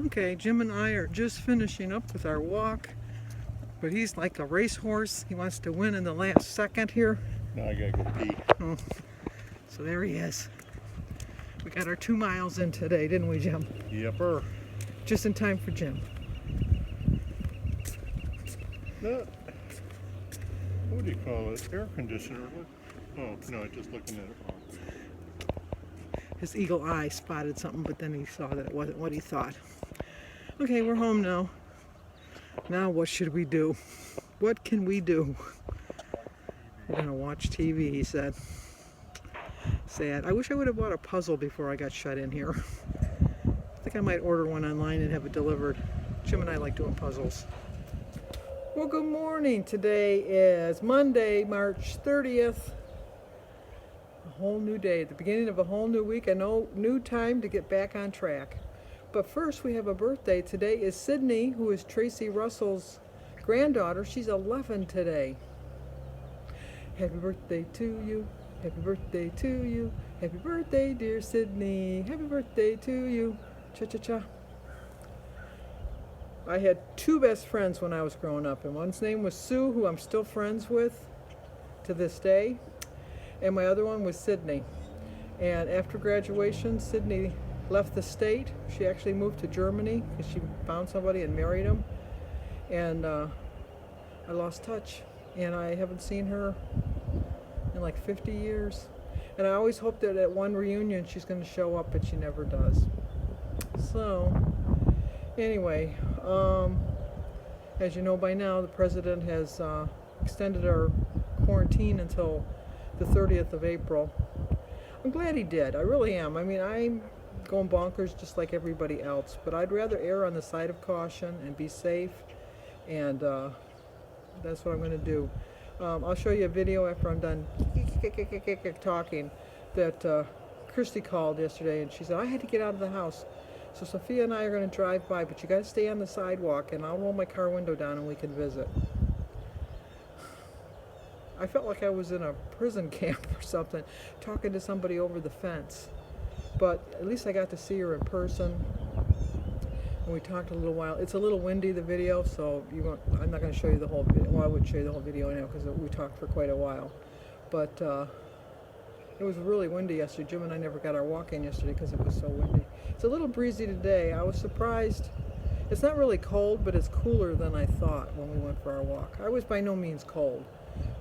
Okay, Jim and I are just finishing up with our walk, but he's like a racehorse. He wants to win in the last second here. Now I gotta go pee. Oh, so there he is. We got our 2 miles in today, didn't we, Jim? Yepper. Just in time for Jim. No. What do you call it? Air conditioner. Oh, no, I'm just looking at it wrong. His eagle eye spotted something, but then he saw that it wasn't what he thought. Okay, we're home now. Now what should we do? What can we do? We're gonna watch TV, he said. Sad. I wish I would have bought a puzzle before I got shut in here. I think I might order one online and have it delivered. Jim and I like doing puzzles. Well, good morning. Today is Monday, March 30th. A whole new day, the beginning of a whole new week, a new time to get back on track. But first, we have a birthday. Today is Sydney, who is Tracy Russell's granddaughter. She's 11 today. Happy birthday to you. Happy birthday to you. Happy birthday, dear Sydney. Happy birthday to you. Cha-cha-cha. I had 2 best friends when I was growing up, and one's name was Sue, who I'm still friends with to this day, and my other one was Sydney. And after graduation, Sydney left the state. She actually moved to Germany because she found somebody and married him. And I lost touch, and I haven't seen her in like 50 years. And I always hope that at one reunion she's going to show up, but she never does. So, anyway, as you know by now, the president has extended our quarantine until the 30th of April. I'm glad he did. I really am. I mean, I'm going bonkers just like everybody else, but I'd rather err on the side of caution and be safe, and that's what I'm going to do. I'll show you a video after I'm done talking that Christy called yesterday, and she said, I had to get out of the house. So Sophia and I are going to drive by, but you got to stay on the sidewalk, and I'll roll my car window down and we can visit. I felt like I was in a prison camp or something, talking to somebody over the fence. But at least I got to see her in person, and we talked a little while. It's a little windy, the video, so I'm not going to show you the whole video. Well, I wouldn't show you the whole video now because we talked for quite a while. But it was really windy yesterday. Jim and I never got our walk in yesterday because it was so windy. It's a little breezy today. I was surprised. It's not really cold, but it's cooler than I thought when we went for our walk. I was by no means cold,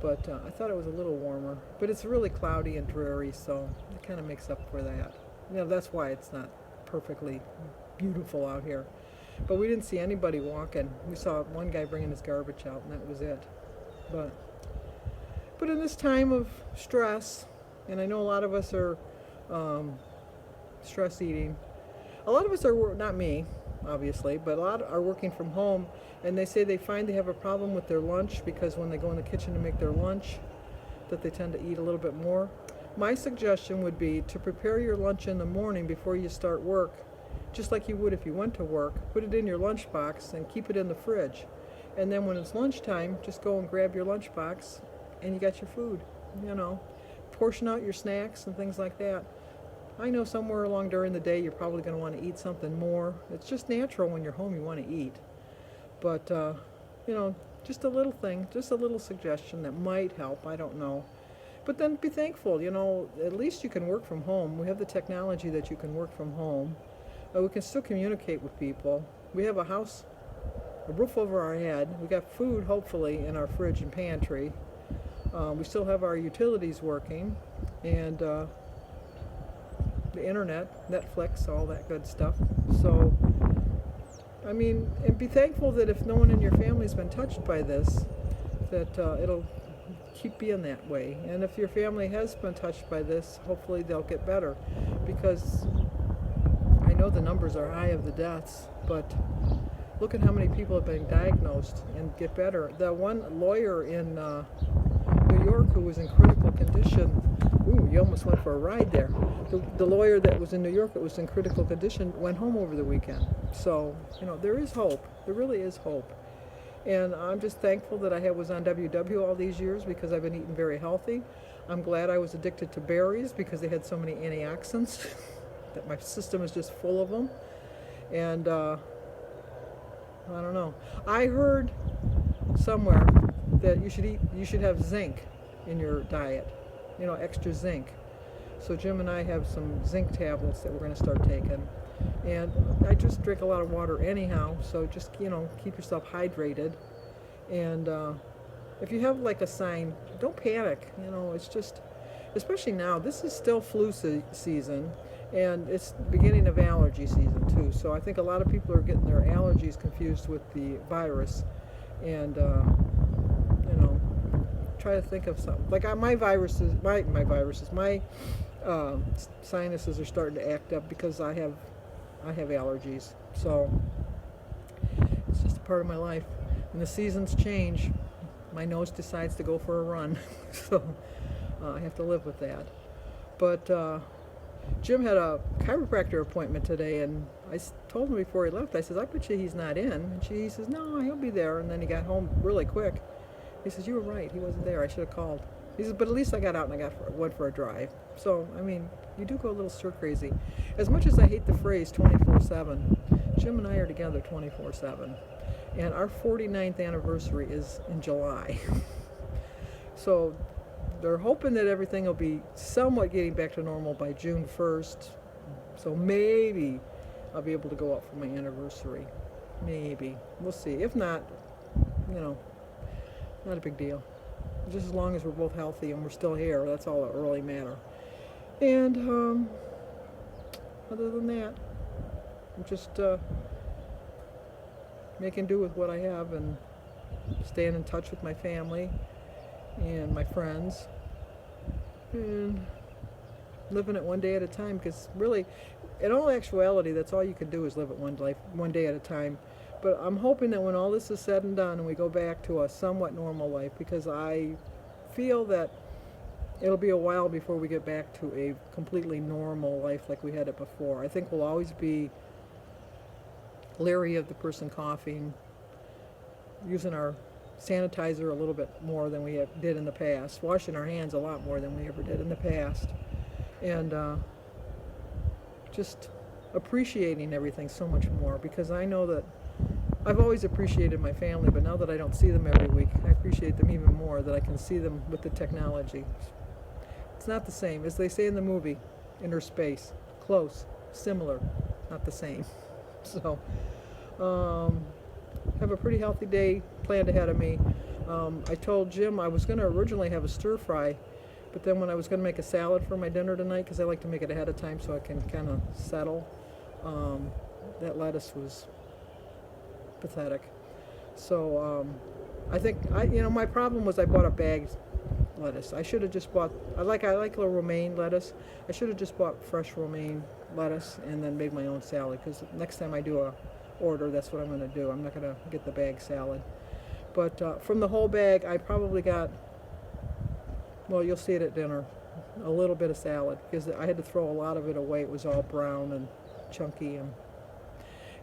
but I thought it was a little warmer. But it's really cloudy and dreary, so it kind of makes up for that. You know, that's why it's not perfectly beautiful out here. But we didn't see anybody walking. We saw one guy bringing his garbage out, and that was it. But in this time of stress, and I know a lot of us are stress eating. A lot of us are, not me, obviously, but a lot are working from home, and they say they find they have a problem with their lunch because when they go in the kitchen to make their lunch, that they tend to eat a little bit more. My suggestion would be to prepare your lunch in the morning before you start work, just like you would if you went to work. Put it in your lunchbox and keep it in the fridge. And then when it's lunchtime, just go and grab your lunchbox and you got your food, you know. Portion out your snacks and things like that. I know somewhere along during the day you're probably going to want to eat something more. It's just natural when you're home you want to eat. But, you know, just a little thing, just a little suggestion that might help. I don't know. But then be thankful, you know, at least you can work from home. We have the technology that you can work from home. We can still communicate with people. We have a house, a roof over our head. We got food, hopefully, in our fridge and pantry. We still have our utilities working, and the internet, Netflix, all that good stuff. So, I mean, and be thankful that if no one in your family's been touched by this, that it'll keep being that way. And if your family has been touched by this, hopefully they'll get better, because I know the numbers are high of the deaths, but look at how many people have been diagnosed and get better. The one lawyer in New York who was in critical condition, ooh, you almost went for a ride there. The lawyer that was in New York that was in critical condition went home over the weekend. So, you know, there is hope. There really is hope. And I'm just thankful that I was on WW all these years because I've been eating very healthy. I'm glad I was addicted to berries because they had so many antioxidants that my system is just full of them. And I don't know. I heard somewhere that you should have zinc in your diet, extra zinc. So Jim and I have some zinc tablets that we're going to start taking. And I just drink a lot of water anyhow, so just, keep yourself hydrated. And if you have like a sign, don't panic. It's just, especially now, this is still flu season, and it's beginning of allergy season too. So I think a lot of people are getting their allergies confused with the virus. And, try to think of something. Like my sinuses are starting to act up because I have allergies. So it's just a part of my life. When the seasons change, my nose decides to go for a run. So I have to live with that. But Jim had a chiropractor appointment today, and I told him before he left, I said, I bet you he's not in. And he says, no, he'll be there. And then he got home really quick. He says, you were right, he wasn't there, I should have called. He says, but at least I got out and I went for a drive. So, I mean, you do go a little stir crazy. As much as I hate the phrase 24/7, Jim and I are together 24/7. And our 49th anniversary is in July. So they're hoping that everything will be somewhat getting back to normal by June 1st. So maybe I'll be able to go out for my anniversary. Maybe. We'll see. If not, not a big deal. Just as long as we're both healthy and we're still here, that's all that really matters. And other than that, I'm just making do with what I have and staying in touch with my family and my friends and living it one day at a time, because really, in all actuality, that's all you can do is live it one day at a time. But I'm hoping that when all this is said and done and we go back to a somewhat normal life, because I feel that it'll be a while before we get back to a completely normal life like we had it before. I think we'll always be leery of the person coughing, using our sanitizer a little bit more than we did in the past, washing our hands a lot more than we ever did in the past, and just appreciating everything so much more, because I know that I've always appreciated my family, but now that I don't see them every week, I appreciate them even more, that I can see them with the technology. It's not the same. As they say in the movie, Inner Space, close, similar, not the same. So, have a pretty healthy day planned ahead of me. I told Jim I was going to originally have a stir fry, but then when I was going to make a salad for my dinner tonight, because I like to make it ahead of time so I can kind of settle, that lettuce was pathetic. So I think my problem was I bought a bagged lettuce. I should have just bought. I like the romaine lettuce. I should have just bought fresh romaine lettuce and then made my own salad. Because next time I do a order, that's what I'm going to do. I'm not going to get the bag salad. But from the whole bag, I probably got. Well, you'll see it at dinner. A little bit of salad, because I had to throw a lot of it away. It was all brown and chunky, and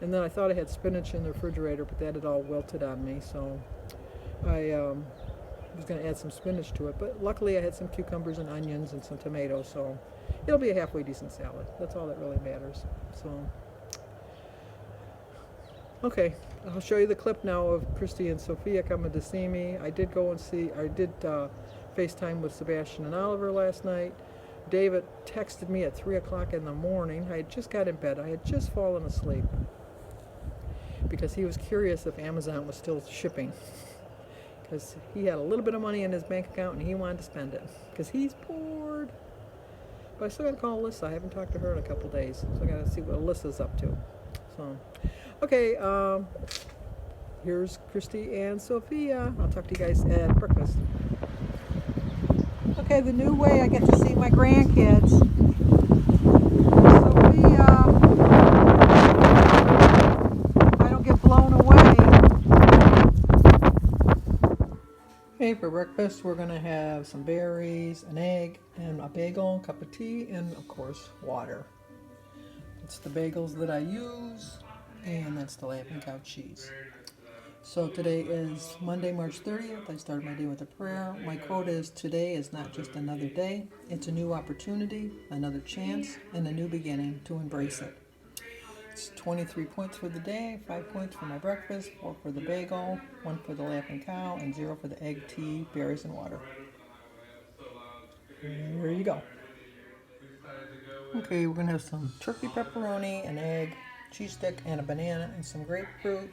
then I thought I had spinach in the refrigerator, but that had all wilted on me, so I was going to add some spinach to it. But luckily I had some cucumbers and onions and some tomatoes, so it'll be a halfway decent salad. That's all that really matters. So, okay, I'll show you the clip now of Christy and Sophia coming to see me. I did FaceTime with Sebastian and Oliver last night. David texted me at 3 o'clock in the morning. I had just got in bed. I had just fallen asleep, because he was curious if Amazon was still shipping, because he had a little bit of money in his bank account and he wanted to spend it because he's bored. But I still got to call Alyssa. I haven't talked to her in a couple days, so I got to see what Alyssa's up to. So, okay, here's Christy and Sophia. I'll talk to you guys at breakfast. Okay, the new way I get to see my grandkids. Sophia, I don't get blown away. Okay, for breakfast we're going to have some berries, an egg, and a bagel, a cup of tea, and of course water. It's the bagels that I use, and that's the lamb and cow cheese. So today is Monday, March 30th. I started my day with a prayer. My quote is, today is not just another day. It's a new opportunity, another chance, and a new beginning to embrace it. It's 23 points for the day, 5 points for my breakfast, 4 for the bagel, 1 for the laughing cow, and 0 for the egg, tea, berries, and water. There you go. Okay, we're going to have some turkey pepperoni, an egg, cheese stick, and a banana, and some grapefruit.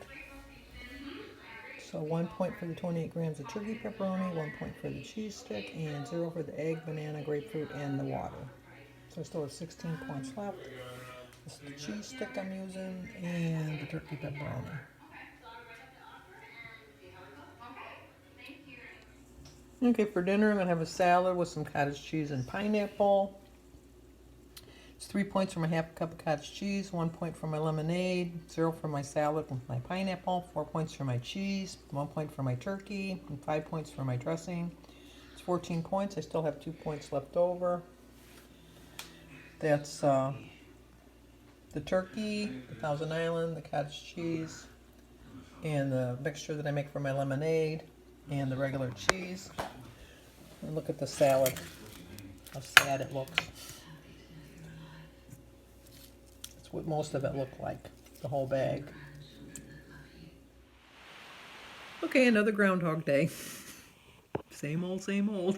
So 1 point for the 28 grams of turkey pepperoni, 1 point for the cheese stick, and 0 for the egg, banana, grapefruit, and the water. So I still have 16 points left. This is the cheese stick I'm using, and the turkey pepperoni. Okay, for dinner I'm going to have a salad with some cottage cheese and pineapple. It's 3 points for my half a cup of cottage cheese, 1 point for my lemonade, 0 for my salad with my pineapple, 4 points for my cheese, 1 point for my turkey, and 5 points for my dressing. It's 14 points. I still have 2 points left over. That's the turkey, the Thousand Island, the cottage cheese, and the mixture that I make for my lemonade, and the regular cheese. And look at the salad, how sad it looks. That's what most of it looked like, the whole bag. Okay, another Groundhog Day. Same old, same old.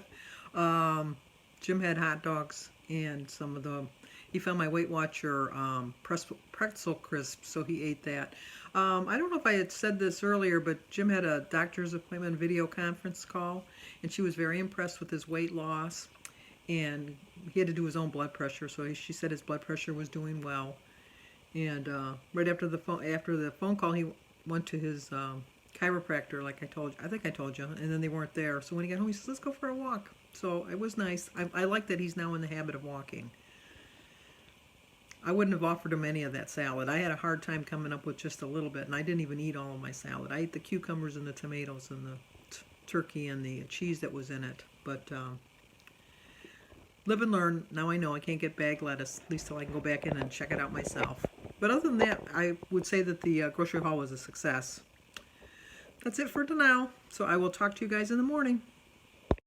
Jim had hot dogs and some of the, he found my Weight Watcher pretzel crisp, so he ate that. I don't know if I had said this earlier, but Jim had a doctor's appointment video conference call, and she was very impressed with his weight loss, and he had to do his own blood pressure, so she said his blood pressure was doing well. And right after the phone call, he went to his chiropractor, like I told you. I think I told you, and then they weren't there. So when he got home, he says, "Let's go for a walk." So it was nice. I like that he's now in the habit of walking. I wouldn't have offered him any of that salad. I had a hard time coming up with just a little bit, and I didn't even eat all of my salad. I ate the cucumbers and the tomatoes and the turkey and the cheese that was in it. But live and learn. Now I know I can't get bag lettuce, at least till I can go back in and check it out myself. But other than that, I would say that the grocery haul was a success. That's it for now. So I will talk to you guys in the morning.